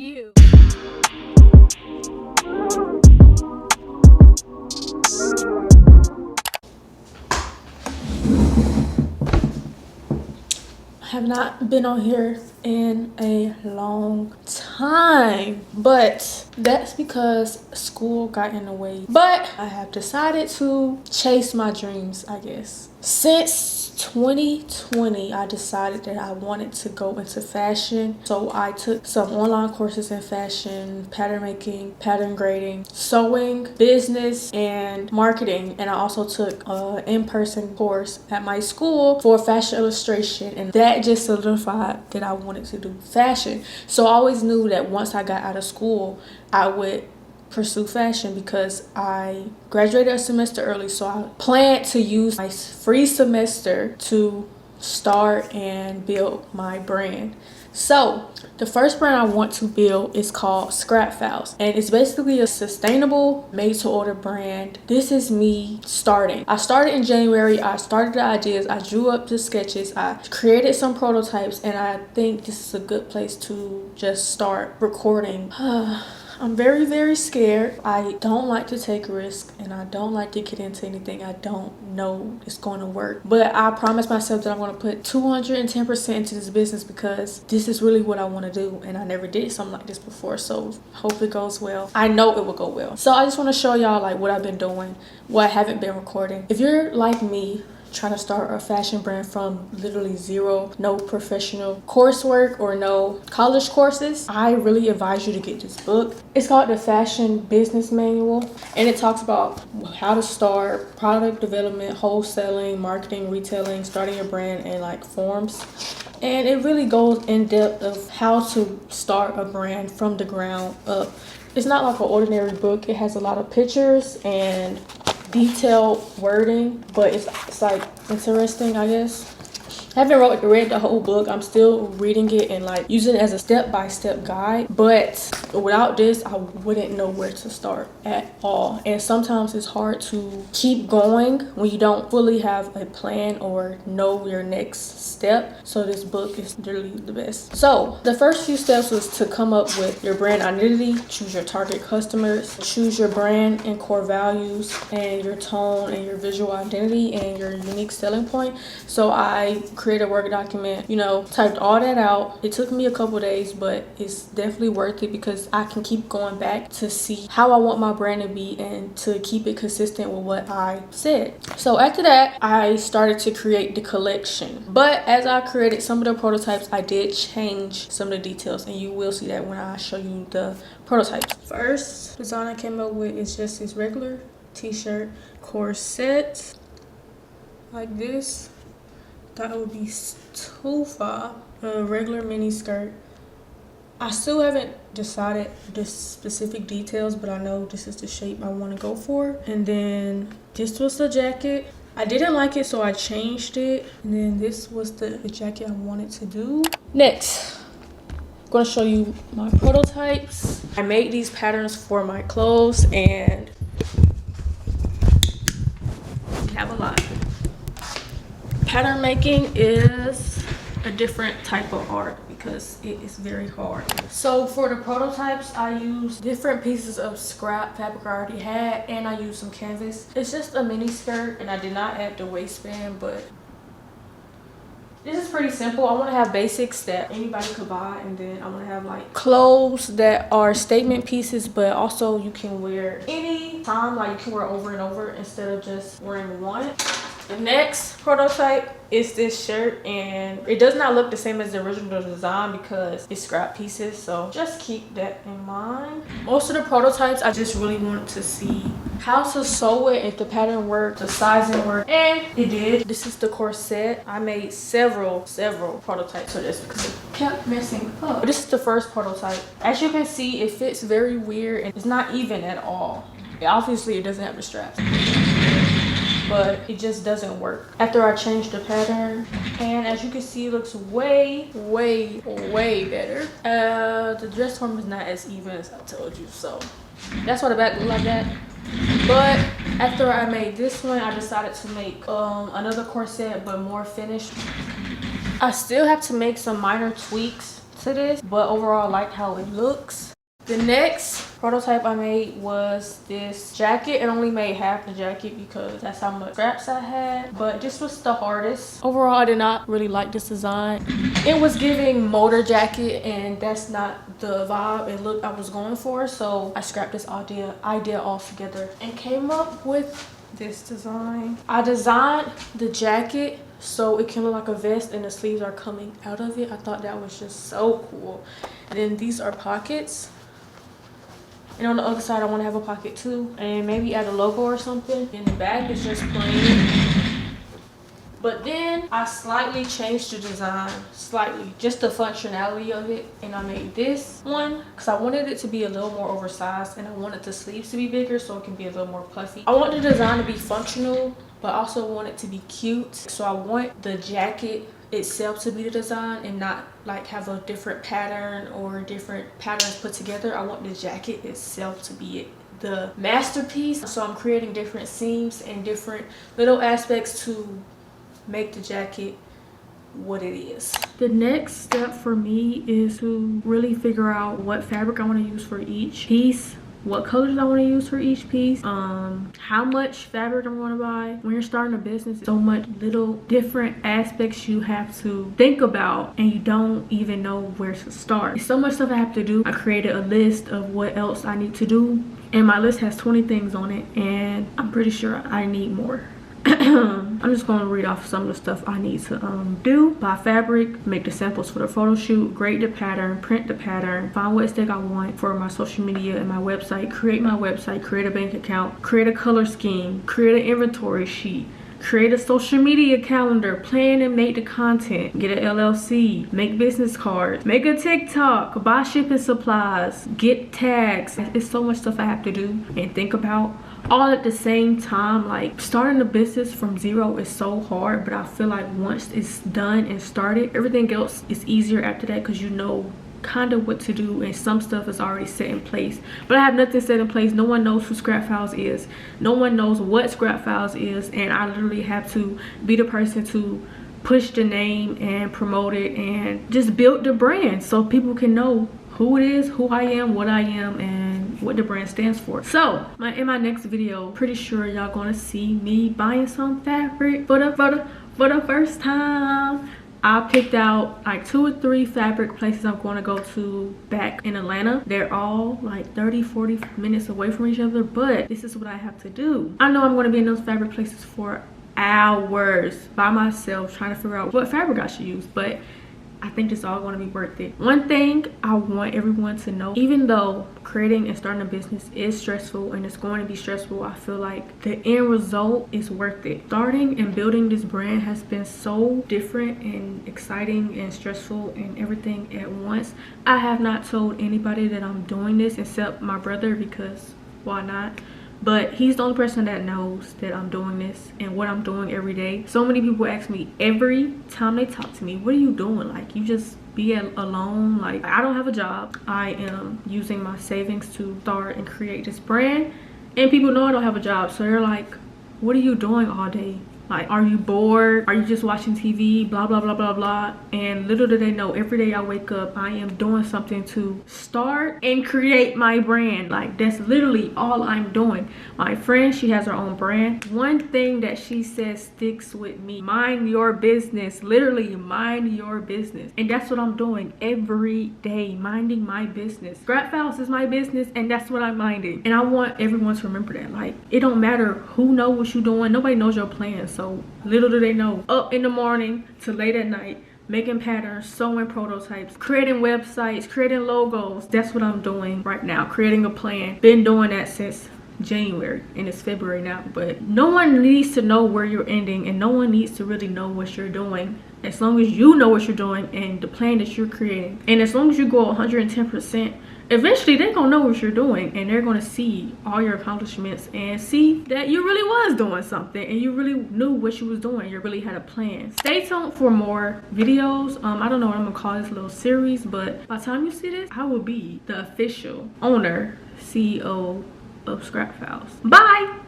you. I have not been on here in a long time, but that's because school got in the way. But I have decided to chase my dreams, I guess. Since 2020, I decided that I wanted to go into fashion. So I took some online courses in fashion, pattern making, pattern grading, sewing, business, and marketing. And I also took an in-person course at my school for fashion illustration, and that just solidified that I wanted to do fashion. So I always knew that once I got out of school, I would pursue fashion because I graduated a semester early. So I planned to use my free semester to start and build my brand. So the first brand I want to build is called Scrap Files, and it's basically a sustainable made-to-order brand. This is me starting. I started in January. I started the ideas. I drew up the sketches. I created some prototypes, and I think this is a good place to just start recording. I'm very, very scared. I don't like to take risks, and I don't like to get into anything I don't know is going to work. But I promised myself that I'm going to put 210% into this business because this is really what I want to do, and I never did something like this before. So hope it goes well. I know it will go well. So I just want to show y'all like what I've been doing, what I haven't been recording. If you're like me, trying to start a fashion brand from literally zero, no professional coursework or no college courses, I really advise you to get this book. It's called The Fashion Business Manual, and it talks about how to start, product development, wholesaling, marketing, retailing, starting your brand, and like forms. And it really goes in depth of how to start a brand from the ground up. It's not like an ordinary book. It has a lot of pictures and detailed wording, but it's like interesting, I guess. I haven't read the whole book. I'm still reading it and like using it as a step-by-step guide, but without this I wouldn't know where to start at all. And sometimes it's hard to keep going when you don't fully have a plan or know your next step. So this book is literally the best. So the first few steps was to come up with your brand identity, choose your target customers, choose your brand and core values, and your tone and your visual identity and your unique selling point. So I create a Word document, typed all that out. It took me a couple days, but it's definitely worth it because I can keep going back to see how I want my brand to be and to keep it consistent with what I said. So after that, I started to create the collection. But as I created some of the prototypes, I did change some of the details, and you will see that when I show you the prototypes. First design I came up with is just this regular t-shirt corset like this. Thought it would be too far. A regular mini skirt. I still haven't decided the specific details, but I know this is the shape I want to go for. And then this was the jacket. I didn't like it, so I changed it. And then this was the jacket I wanted to do. Next, I'm going to show you my prototypes. I made these patterns for my clothes, and we have a lot. Pattern making is a different type of art because it is very hard. So for the prototypes, I used different pieces of scrap fabric I already had, and I used some canvas. It's just a mini skirt, and I did not add the waistband, but this is pretty simple. I want to have basics that anybody could buy, and then I want to have like clothes that are statement pieces, but also you can wear any time, like you can wear over and over instead of just wearing one. The next prototype is this shirt, and it does not look the same as the original design because it's scrap pieces, so just keep that in mind. Most of the prototypes, I just really wanted to see how to sew it, if the pattern worked, the sizing worked, and it did. This is the corset. I made several prototypes of this because it kept messing up. This is the first prototype. As you can see, it fits very weird and it's not even at all. Obviously, it doesn't have the straps, but it just doesn't work after I changed the pattern. And as you can see, it looks way better. The dress form is not as even as I told you, so that's why the back looked like that. But after I made this one, I decided to make another corset, but more finished. I still have to make some minor tweaks to this, but overall I like how it looks. The next prototype I made was this jacket. It only made half the jacket because that's how much scraps I had, but this was the hardest. Overall, I did not really like this design. It was giving motor jacket, and that's not the vibe and look I was going for, so I scrapped this idea altogether and came up with this design. I designed the jacket so it can look like a vest and the sleeves are coming out of it. I thought that was just so cool. And then these are pockets. And on the other side, I want to have a pocket too. And maybe add a logo or something. And the back is just plain. But then I slightly changed the design. Slightly. Just the functionality of it. And I made this one because I wanted it to be a little more oversized. And I wanted the sleeves to be bigger so it can be a little more puffy. I want the design to be functional, but I also want it to be cute. So I want the jacket itself to be the design and not like have a different pattern or different patterns put together. I want the jacket itself to be the masterpiece. So I'm creating different seams and different little aspects to make the jacket what it is. The next step for me is to really figure out what fabric I want to use for each piece, what colors I want to use for each piece, how much fabric I'm going to buy. When you're starting a business, so much little different aspects you have to think about and you don't even know where to start. There's so much stuff I have to do. I created a list of what else I need to do, and my list has 20 things on it, and I'm pretty sure I need more. I'm just going to read off some of the stuff I need to do. Buy fabric, make the samples for the photo shoot, grade the pattern, print the pattern, find what aesthetic I want for my social media and my website, create my website, create a bank account, create a color scheme, create an inventory sheet, create a social media calendar, plan and make the content, get an LLC, make business cards, make a TikTok, buy shipping supplies, get tags. It's so much stuff I have to do and think about all at the same time. Like, starting a business from zero is so hard, but I feel like once it's done and started, everything else is easier after that because you know kind of what to do and some stuff is already set in place. But I have nothing set in place. No one knows who Scrap Files is. No one knows what Scrap Files is, and I literally have to be the person to push the name and promote it and just build the brand so people can know who it is, who I am, what I am, and what the brand stands for. So in my next video, pretty sure y'all gonna see me buying some fabric for the first time. I picked out like 2 or 3 fabric places I'm going to go to back in Atlanta. They're all like 30-40 minutes away from each other, but this is what I have to do. I know I'm going to be in those fabric places for hours by myself trying to figure out what fabric I should use, but I think it's all going to be worth it. One thing I want everyone to know, even though creating and starting a business is stressful and it's going to be stressful, I feel like the end result is worth it. Starting and building this brand has been so different and exciting and stressful and everything at once. I have not told anybody that I'm doing this except my brother, because why not? But he's the only person that knows that I'm doing this and what I'm doing every day. So many people ask me every time they talk to me, what are you doing? Like, you just be alone? Like, I don't have a job. I am using my savings to start and create this brand. And people know I don't have a job. So they're like, what are you doing all day? Like, are you bored? Are you just watching TV? Blah, blah, blah, blah, blah. And little do they know, every day I wake up, I am doing something to start and create my brand. Like, that's literally all I'm doing. My friend, she has her own brand. One thing that she says sticks with me: mind your business. Literally, mind your business. And that's what I'm doing every day, minding my business. Scrap Files is my business, and that's what I'm minding. And I want everyone to remember that. Like, it don't matter who knows what you're doing. Nobody knows your plan. So little do they know, up in the morning to late at night, making patterns, sewing prototypes, creating websites, creating logos. That's what I'm doing right now, creating a plan. Been doing that since January, and it's February now. But no one needs to know where you're ending, and no one needs to really know what you're doing, as long as you know what you're doing and the plan that you're creating. And as long as you go 110%, eventually they're gonna know what you're doing, and they're gonna see all your accomplishments and see that you really was doing something and you really knew what you was doing. You really had a plan. Stay tuned for more videos. I don't know what I'm gonna call this little series, but by the time you see this, I will be the official owner, CEO of Scrap Files. Bye.